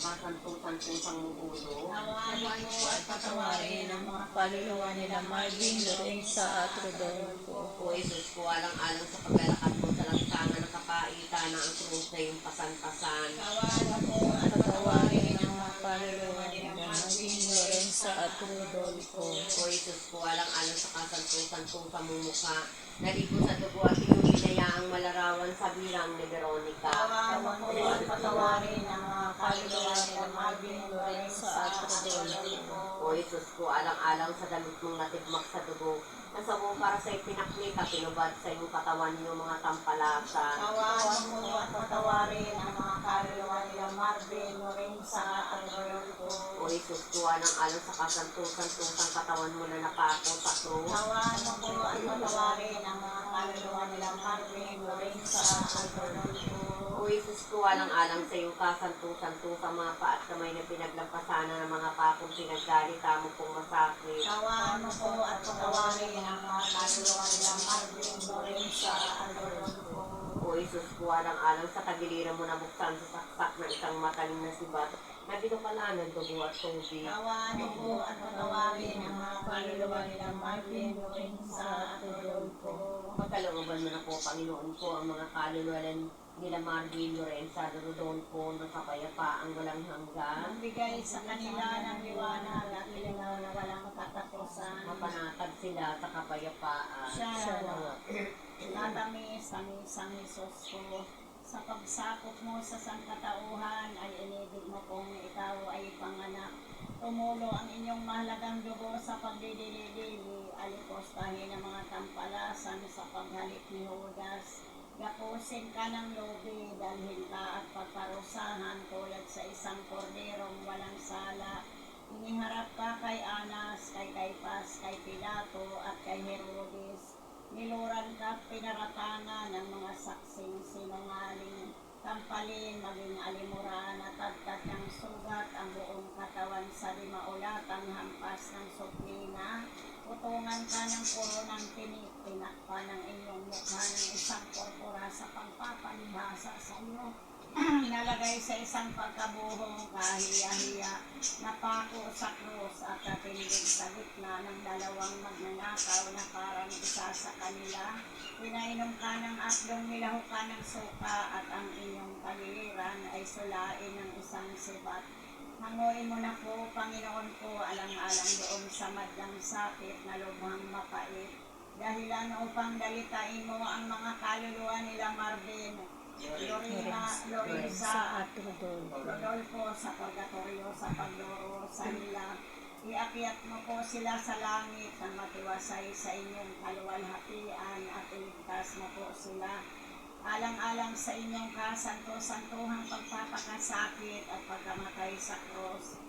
kasantung-santungsang ulo. Nawain mo at patawarin ang mga kaluluwa nila Marvin, Lorenza at Rodolfo. O Jesus ko, alang-alang sa paglalakad mo sa lansangan ng kapaitan na ang krus na iyong pasan-pasan. Nawain mo at patawarin ang mga kaluluwa nila Marvin, Lorenza at Rodolfo. O Jesus ko, alang-alang sa kasantung-santungsang mumukha, naligo sa dugo at iyong binayaang malarawan sa bilang ni Veronica. Nawain mo at patawarin ang mga kaluluwa nila Marvin, Lorenza at Rodolfo. O Jesus ko, alang-alang sa damit mong natigmak sa dugo, nasa mo para sa ipinaklit at pinubad sa iyong katawan niyo mga tampalasan. Nawain mo at patawarin ang mga kaluluwa nila Marvin, Lorenza at Rodolfo. O Jesus ko, alang-alang sa kasantung-santungsang katawan mo na nakako sa krus. Nawain mo at patawarin ang mga kaluluwa nila Marvin, Lorenza at Rodolfo. O Jesus ko, alang-alang sa iyong kasantung-santungsang mga paa at kamay na pinaglampasanan ng mga pakong pinaggalita mo pong masakit. Nawain mo at patawarin ang mga kaluluwa nila Marvin, Lorenza at Rodolfo. O Jesus ko, alang-alang sa tagiliran mo na buksan sa saksak ng isang matalim na sibat na binukalanan dugo at tubig. Nawain mo at patawarin ang mga kaluluwa nila Marvin, Lorenza at Rodolfo. Pagkalooban mo na po, Panginoon ko, ang mga kaluluwa nila Marvin, Lorenza at Rodolfo na kapayapaang walang hanggan. Magbigay sa kanila ng liwanag at ilaw na walang katapusan. Mapanatag sila sa kapayapaan. Siya Tatamis-tamis ang Hesus ko. Sa pagsakop mo sa sangkatauhan ay inibig mo kung ikaw ay panganak. Tumulo ang inyong mahalagang dugo sa pagdidili-dili. Alipostahin ang mga tampalasan sa paghalik ni Judas. Gapusin ka ng lobi, dalhin ka at pagparusahan tulad sa isang korderong walang sala. Iniharap ka kay Anas, kay Caiphas, kay Pilato at kay Herodes. Niluran ka at pinaratangan ng mga saksing sinungaling. Tampalin, maging alimuran at tagtad ng sugat ang buong katawan sa limaulatang hampas ng suplina. Utungan ka ng puro ng tinik, tinakpan ng inyong mukha ng isang porpora sa pagpapanibasa sa iyo. Nalagay sa isang pagkabuhong kahiya-hiya, napako sa krus at natindig sa gitna ng dalawang magnanakaw na parang isa sa kanila. Pinainom ka ng akdong nilaho ka ng suka at ang inyong kaliliran ay sulain ng isang sibat. Hanguin mo na po, Panginoon ko, alang-alang doon sa madlang sakit na lubhang mapait. Dahilan upang dalitain mo ang mga kaluluwa nila Marvin, Lorenza at Rodolfo sa purgatorio sa pagloro sa nila. Iakyat mo po sila sa langit na matiwasay sa inyong kaluwalhatian at iligtas mo po sila. Alang-alang sa inyong kasanto-santuhang pagpapakasakit at pagkamatay sa krus.